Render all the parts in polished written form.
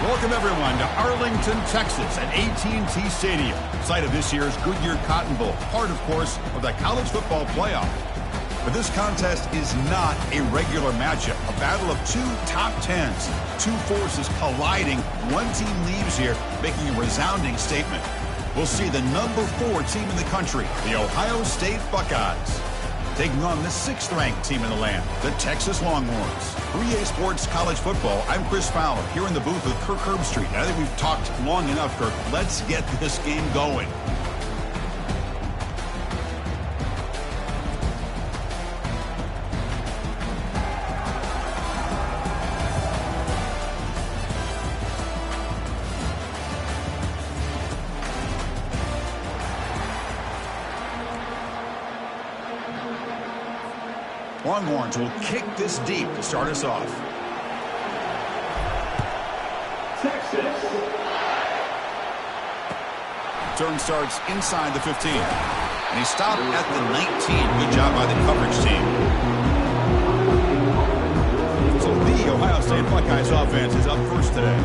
Welcome, everyone, to Arlington, Texas at AT&T Stadium, site of this year's Goodyear Cotton Bowl, part, of course, of the college football playoff. But this contest is not a regular matchup, a battle of two top tens, two forces colliding. One team leaves here making a resounding statement. We'll see the number 4 team in the country, the Ohio State Buckeyes, taking on the 6th-ranked team in the land, the Texas Longhorns. For EA Sports College Football, I'm Chris Fowler, here in the booth with Kirk Herbstreit. I think we've talked long enough, Kirk. Let's get this game going. Longhorns will kick this deep to start us off. Texas. Turn starts inside the 15. And he stopped at the 19. Good job by the coverage team. So the Ohio State Buckeyes offense is up first today.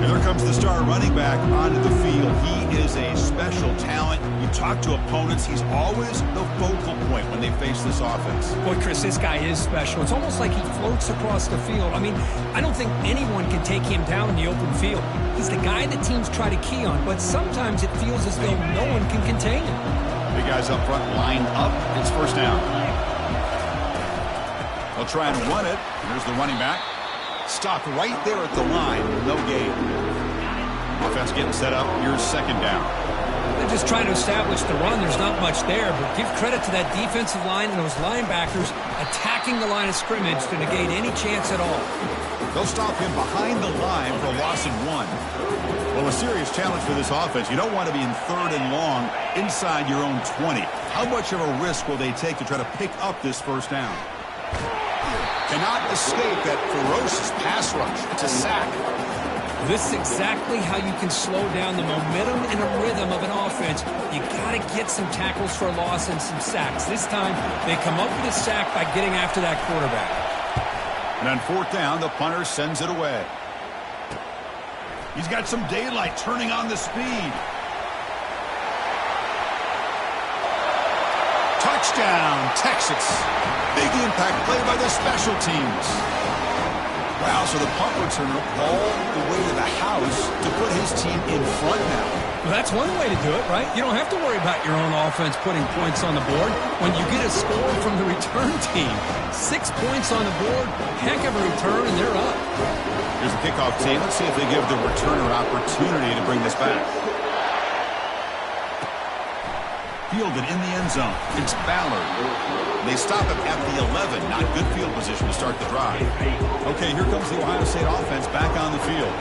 And there comes the star running back onto the field. He is a special talent. You talk to opponents, he's always the focal point when they face this offense. Boy, Chris, this guy is special. It's almost like he floats across the field. I mean, I don't think anyone can take him down in the open field. He's the guy that teams try to key on, but sometimes it feels as though no one can contain him. Big guys up front lined up. It's first down. They'll try and run it. Here's the running back. Stopped right there at the line. No gain. Offense getting set up. Here's second down. They're just trying to establish the run. There's not much there, but give credit to that defensive line and those linebackers attacking the line of scrimmage to negate any chance at all. They'll stop him behind the line for a loss of 1. Well, a serious challenge for this offense. You don't want to be in 3rd and long inside your own 20. How much of a risk will they take to try to pick up this first down? Cannot escape that ferocious pass rush. It's a sack. This is exactly how you can slow down the momentum and a rhythm of an offense. You got to get some tackles for a loss and some sacks. This time, they come up with a sack by getting after that quarterback. And on 4th down, the punter sends it away. He's got some daylight turning on the speed. Touchdown, Texas. Big impact play by the special teams. Wow, so the punt returner all the way to the house to put his team in front now. Well, that's one way to do it, right? You don't have to worry about your own offense putting points on the board when you get a score from the return team. 6 points on the board, heck of a return, and they're up. Here's the kickoff team. Let's see if they give the returner opportunity to bring this back. Fielded in the end zone. It's Ballard. They stop him at the 11. Not good field position to start the drive. Okay, here comes the Ohio State offense back on the field.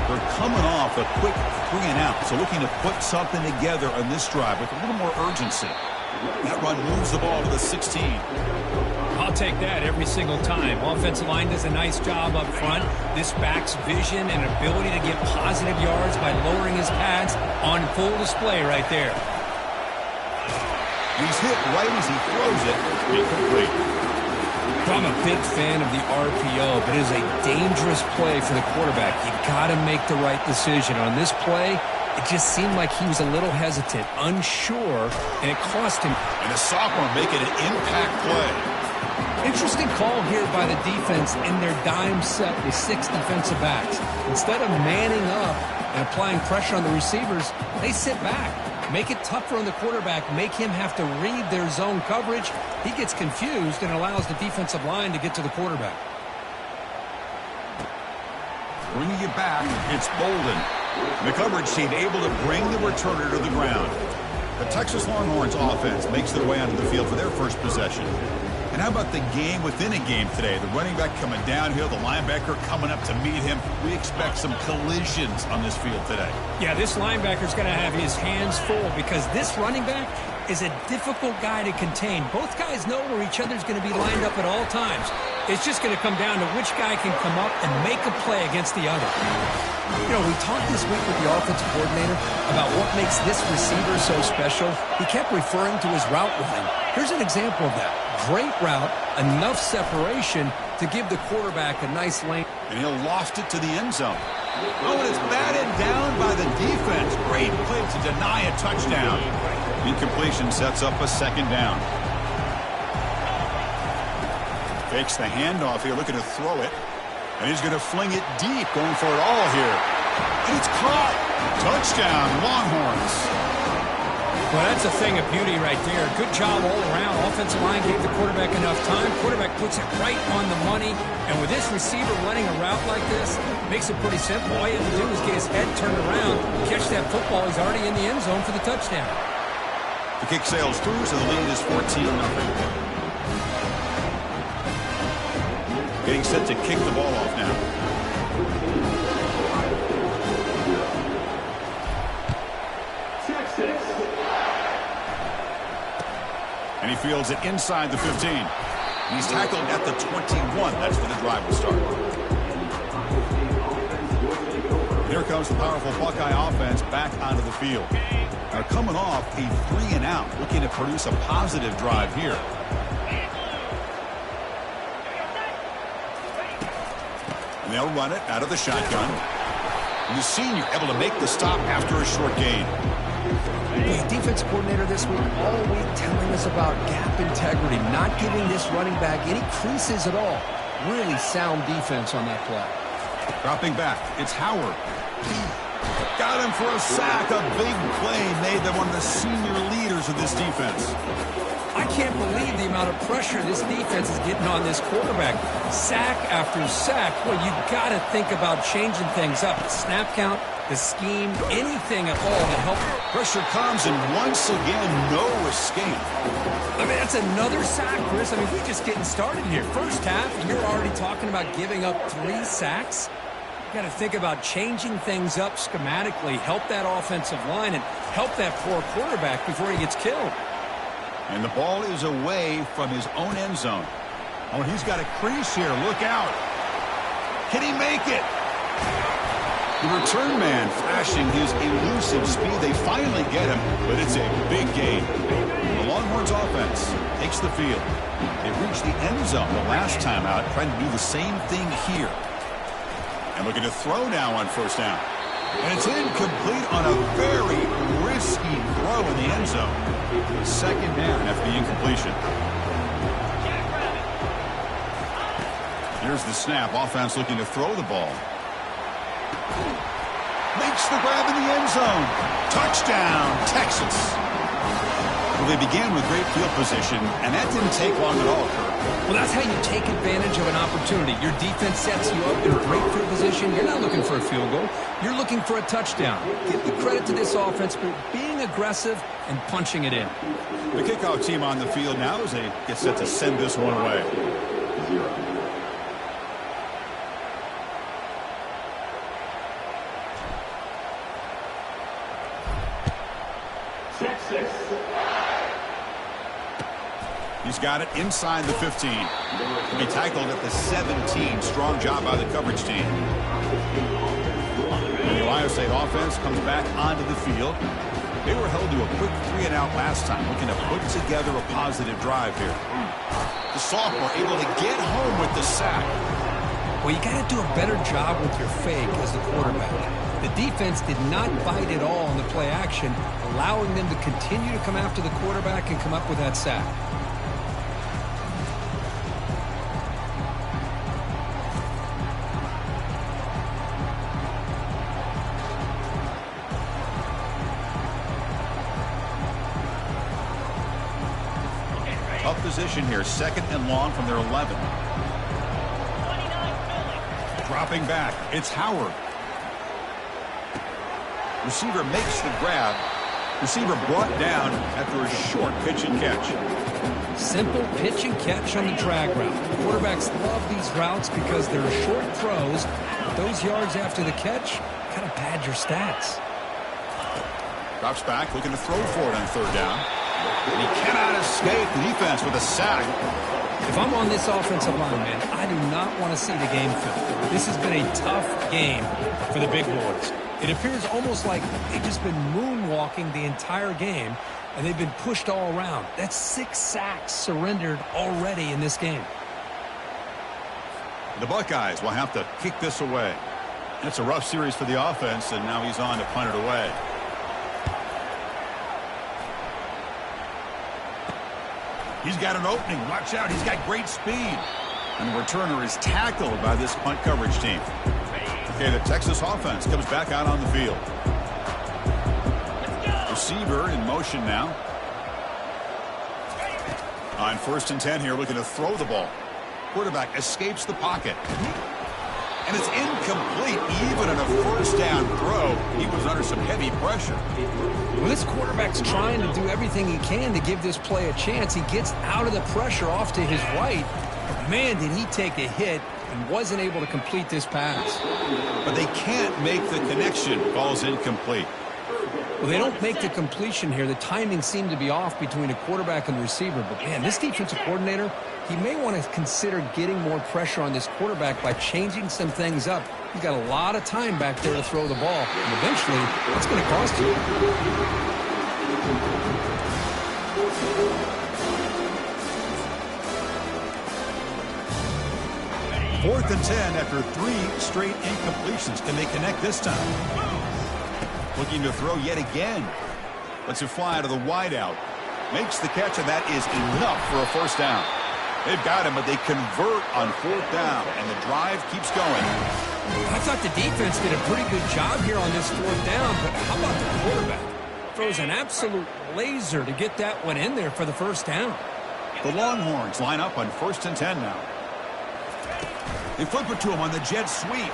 They're coming off a quick 3 and out, so looking to put something together on this drive with a little more urgency. That run moves the ball to the 16. I'll take that every single time. Offensive line does a nice job up front. This back's vision and ability to get positive yards by lowering his pads on full display right there. He's hit right as he throws it. Incomplete. I'm a big fan of the RPO, but it is a dangerous play for the quarterback. You got to make the right decision. On this play, it just seemed like he was a little hesitant, unsure, and it cost him. And the sophomore making an impact play. Interesting call here by the defense in their dime set with 6 defensive backs. Instead of manning up and applying pressure on the receivers, they sit back. Make it tougher on the quarterback. Make him have to read their zone coverage. He gets confused and allows the defensive line to get to the quarterback. Bringing it back, it's Bolden. The coverage team able to bring the returner to the ground. The Texas Longhorns offense makes their way onto the field for their first possession. And how about the game within a game today? The running back coming downhill, the linebacker coming up to meet him. We expect some collisions on this field today. Yeah, this linebacker's going to have his hands full because this running back is a difficult guy to contain. Both guys know where each other's going to be lined up at all times. It's just going to come down to which guy can come up and make a play against the other. You know, we talked this week with the offensive coordinator about what makes this receiver so special. He kept referring to his route running. Here's an example of that. Great route, enough separation to give the quarterback a nice lane. And he'll loft it to the end zone. Oh, and it's batted down by the defense. Great play to deny a touchdown. Incompletion sets up a second down. Fakes the handoff here, looking to throw it. And he's going to fling it deep, going for it all here. And it's caught. Touchdown, Longhorns. Well, that's a thing of beauty right there. Good job all around. Offensive line gave the quarterback enough time. Quarterback puts it right on the money. And with this receiver running a route like this, makes it pretty simple. All you have to do is get his head turned around, catch that football. He's already in the end zone for the touchdown. The kick sails through, so the lead is 14-0. Getting set to kick the ball off now. And he fields it inside the 15. He's tackled at the 21. That's where the drive will start. Here comes the powerful Buckeye offense back onto the field. They're coming off a 3-and-out, looking to produce a positive drive here. And they'll run it out of the shotgun. And the senior able to make the stop after a short gain. The defense coordinator this week all week telling us about gap integrity, not giving this running back any creases at all. Really sound defense on that play. Dropping back, it's Howard. Got him for a sack. A big play made them one of the senior leaders of this defense. I can't believe the amount of pressure this defense is getting on this quarterback. Sack after sack. Well, you got to think about changing things up. The snap count, the scheme, anything at all to help. Pressure comes, and once again, no escape. I mean, that's another sack, Chris. I mean, we're just getting started here. First half, and you're already talking about giving up 3 sacks. You got to think about changing things up schematically, help that offensive line, and help that poor quarterback before he gets killed. And the ball is away from his own end zone. Oh, he's got a crease here. Look out. Can he make it? The return man flashing his elusive speed. They finally get him, but it's a big gain. The Longhorns offense takes the field. They reach the end zone the last time out, trying to do the same thing here. And looking to throw now on first down. And it's incomplete on a very risky throw in the end zone. Second down after the incompletion. Here's the snap. Offense looking to throw the ball. Makes the grab in the end zone. Touchdown, Texas. Well, they began with great field position, and that didn't take long at all, Kirk. Well, that's how you take advantage of an opportunity. Your defense sets you up in great field position. You're not looking for a field goal. You're looking for a touchdown. Give the credit to this offense for being aggressive and punching it in. The kickoff team on the field now as they get set to send this one away. 6-6. He's got it inside the 15. He'll be tackled at the 17. Strong job by the coverage team. And the Ohio State offense comes back onto the field. They were held to a quick 3-and-out last time, looking to put together a positive drive here. The sophomore able to get home with the sack. Well, you got to do a better job with your fake as the quarterback. The defense did not bite at all on the play action, allowing them to continue to come after the quarterback and come up with that sack. Tough position here, second and long from their 11. Dropping back, it's Howard. Receiver makes the grab. Receiver brought down after a short pitch and catch. Simple pitch and catch on the drag route. Quarterbacks love these routes because they're short throws. But those yards after the catch kind of pad your stats. Drops back, looking to throw for it on third down. And he cannot escape the defense with a sack. If I'm on this offensive line, man, I do not want to see the game film. This has been a tough game for the big boys. It appears almost like they've just been moonwalking the entire game, and they've been pushed all around. That's 6 sacks surrendered already in this game. The Buckeyes will have to kick this away. That's a rough series for the offense, and now he's on to punt it away. He's got an opening. Watch out. He's got great speed. And the returner is tackled by this punt coverage team. Okay, the Texas offense comes back out on the field. Receiver in motion now. On 1st and 10 here, looking to throw the ball. Quarterback escapes the pocket. And it's incomplete. Even in a first down throw, he was under some heavy pressure. Well, this quarterback's trying to do everything he can to give this play a chance. He gets out of the pressure off to his right. But man, did he take a hit and wasn't able to complete this pass. But they can't make the connection. Ball's incomplete. Well, they don't make the completion here. The timing seemed to be off between a quarterback and the receiver. But, man, this defensive coordinator, he may want to consider getting more pressure on this quarterback by changing some things up. He's got a lot of time back there to throw the ball. And eventually, it's going to cost you. 4th and 10 after 3 straight incompletions. Can they connect this time? Looking to throw yet again. Lets it fly to the wideout. Makes the catch, and that is enough for a first down. They've got him, but they convert on 4th down, and the drive keeps going. I thought the defense did a pretty good job here on this 4th down, but how about the quarterback? Throws an absolute laser to get that one in there for the first down. The Longhorns line up on 1st and 10 now. They flip it to him on the jet sweep.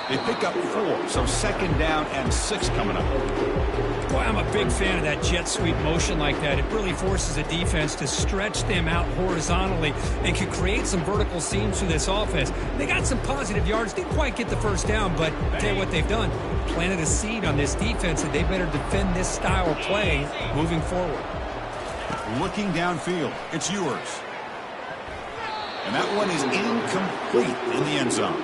They pick up 4, so 2nd down and 6 coming up. Boy, I'm a big fan of that jet sweep motion like that. It really forces a defense to stretch them out horizontally and can create some vertical seams for this offense. They got some positive yards. Didn't quite get the first down, but I'll tell you what they've done. Planted a seed on this defense, and they better defend this style of play moving forward. Looking downfield, it's yours. And that one is incomplete in the end zone.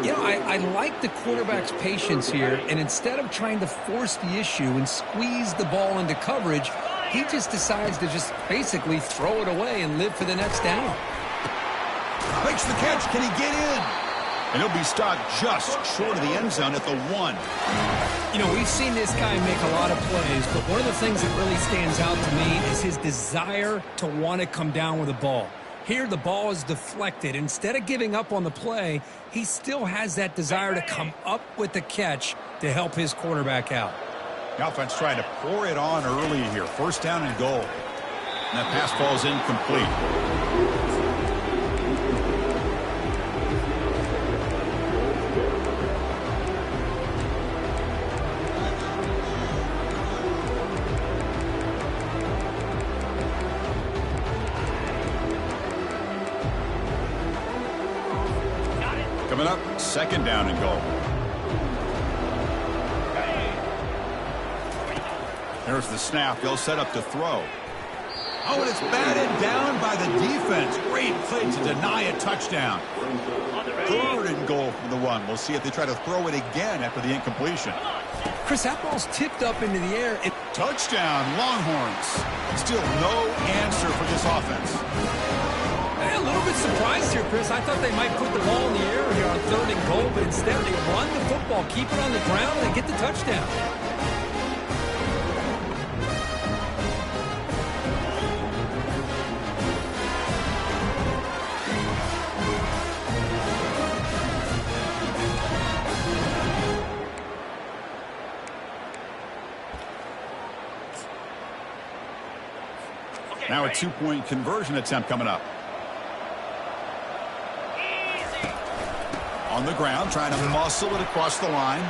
You know, I like the quarterback's patience here, and instead of trying to force the issue and squeeze the ball into coverage, he just decides to just basically throw it away and live for the next down. Makes the catch. Can he get in? And he'll be stopped just short of the end zone at the 1. You know, we've seen this guy make a lot of plays, but one of the things that really stands out to me is his desire to want to come down with the ball. Here, the ball is deflected. Instead of giving up on the play, he still has that desire to come up with the catch to help his quarterback out. The offense trying to pour it on early here. 1st down and goal. And that pass falls incomplete. Coming up, 2nd down and goal. There's the snap. They'll set up to throw. Oh, and it's batted down by the defense. Great play to deny a touchdown. 3rd and goal for the 1. We'll see if they try to throw it again after the incompletion. Chris, that ball's tipped up into the air. Touchdown, Longhorns. Still no answer for this offense. A little bit surprised here, Chris. I thought they might put the ball in the air here on 3rd and goal, but instead they run the football, keep it on the ground, and get the touchdown. Now a 2-point conversion attempt coming up. On the ground, trying to muscle it across the line.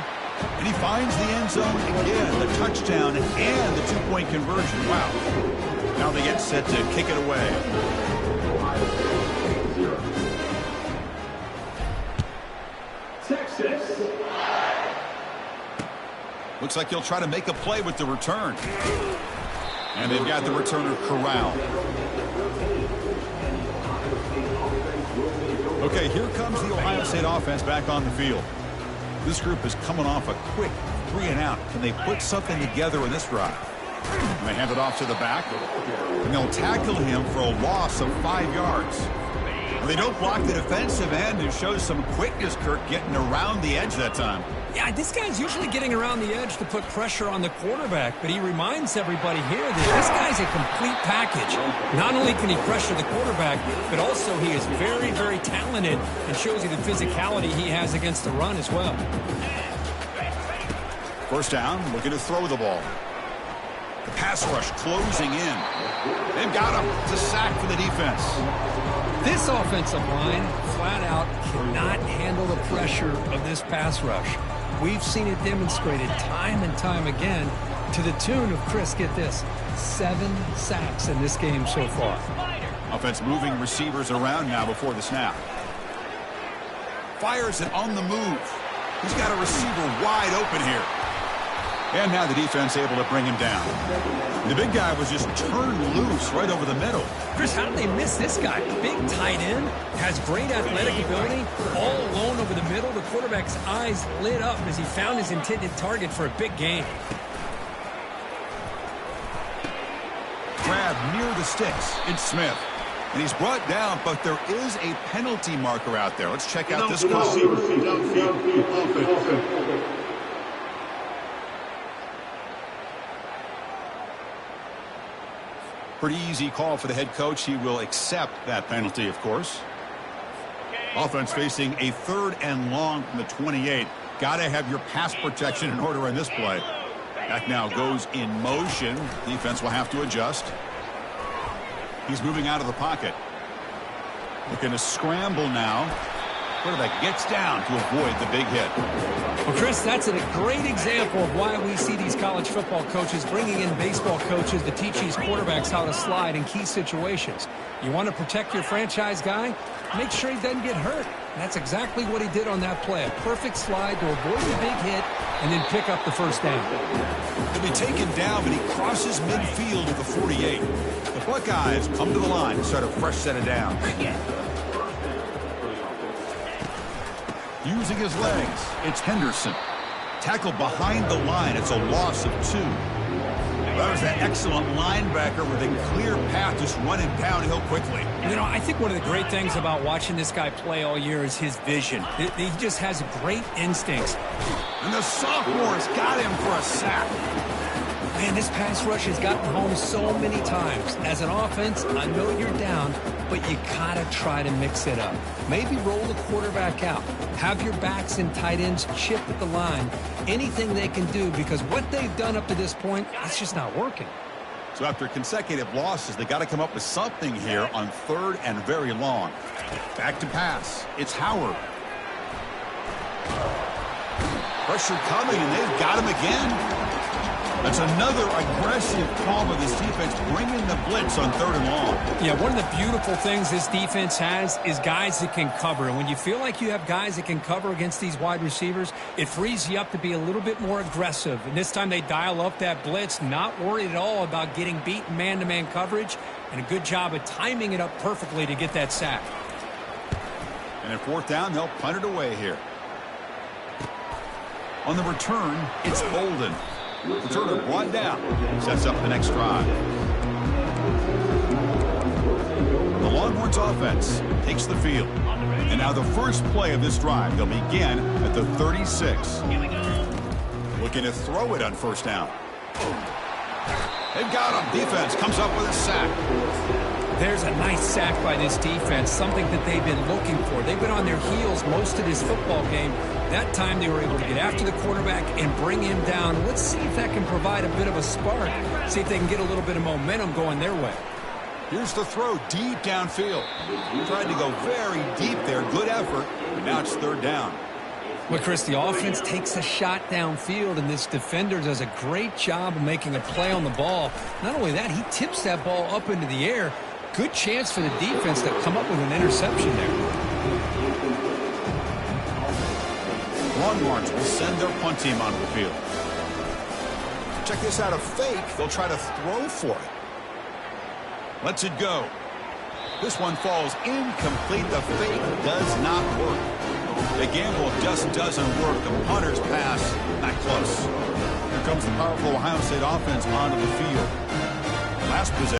And he finds the end zone again. The touchdown and the 2-point conversion. Wow. Now they get set to kick it away. Texas. Looks like he'll try to make a play with the return. And they've got the returner corralled. Okay, here comes the Ohio State offense back on the field. This group is coming off a quick 3-and-out. Can they put something together in this drive? And they hand it off to the back. And they'll tackle him for a loss of 5 yards. Well, they don't block the defensive end. It shows some quickness, Kirk, getting around the edge that time. Yeah, this guy's usually getting around the edge to put pressure on the quarterback, but he reminds everybody here that this guy's a complete package. Not only can he pressure the quarterback, but also he is very, very talented and shows you the physicality he has against the run as well. First down, looking to throw the ball. The pass rush closing in. They've got him. It's a sack for the defense. This offensive line, flat out, cannot handle the pressure of this pass rush. We've seen it demonstrated time and time again to the tune of, Chris, get this, 7 sacks in this game so far. Offense moving receivers around now before the snap. Fires it on the move. He's got a receiver wide open here. And now the defense able to bring him down. The big guy was just turned loose right over the middle. Chris, how did they miss this guy? Big tight end, has great athletic ability, all alone over the middle. The quarterback's eyes lit up as he found his intended target for a big gain. Grab near the sticks. It's Smith. And he's brought down, but there is a penalty marker out there. Let's check out this call. Pretty easy call for the head coach. He will accept that penalty, of course. Offense facing a 3rd and long from the 28. Got to have your pass protection in order on this play. Back now goes in motion. Defense will have to adjust. He's moving out of the pocket. Looking to scramble now. Quarterback gets down to avoid the big hit. Well, Chris, that's a great example of why we see these college football coaches bringing in baseball coaches to teach these quarterbacks how to slide in key situations. You want to protect your franchise guy? Make sure he doesn't get hurt. And that's exactly what he did on that play. A perfect slide to avoid the big hit and then pick up the first down. He'll be taken down, but he crosses midfield at the 48. The Buckeyes come to the line to start a fresh set of downs. Using his legs, it's Henderson. Tackled behind the line. It's a loss of 2. That was that excellent linebacker with a clear path just running downhill quickly. You know, I think one of the great things about watching this guy play all year is his vision. He just has great instincts. And the sophomore's got him for a sack. Man, this pass rush has gotten home so many times. As an offense, I know you're down, but you gotta try to mix it up. Maybe roll the quarterback out. Have your backs and tight ends chip at the line. Anything they can do, because what they've done up to this point, it's just not working. So after consecutive losses, they got to come up with something here on 3rd and very long. Back to pass. It's Howard. Pressure coming, and they've got him again. That's another aggressive call by this defense, bringing the blitz on 3rd and long. Yeah, one of the beautiful things this defense has is guys that can cover. And when you feel like you have guys that can cover against these wide receivers, it frees you up to be a little bit more aggressive. And this time they dial up that blitz, not worried at all about getting beaten man-to-man coverage, and a good job of timing it up perfectly to get that sack. And at 4th down, they'll punt it away here. On the return, it's Bolden. Returner brought down. Sets up the next drive. The Longhorns offense takes the field. And now the first play of this drive. They'll begin at the 36. Looking to throw it on 1st down. They've got him. Defense comes up with a sack. There's a nice sack by this defense, something that they've been looking for. They've been on their heels most of this football game. That time they were able to get after the quarterback and bring him down. Let's see if that can provide a bit of a spark. See if they can get a little bit of momentum going their way. Here's the throw deep downfield. Tried to go very deep there. Good effort. But now it's 3rd down. Well, Chris, the offense takes a shot downfield, and this defender does a great job of making a play on the ball. Not only that, he tips that ball up into the air. Good chance for the defense to come up with an interception there. Longhorns will send their punt team onto the field. Check this out, a fake. They'll try to throw for it. Lets it go. This one falls incomplete. The fake does not work. The gamble just doesn't work. The punter's pass, not close. Here comes the powerful Ohio State offense onto the field. Last possession.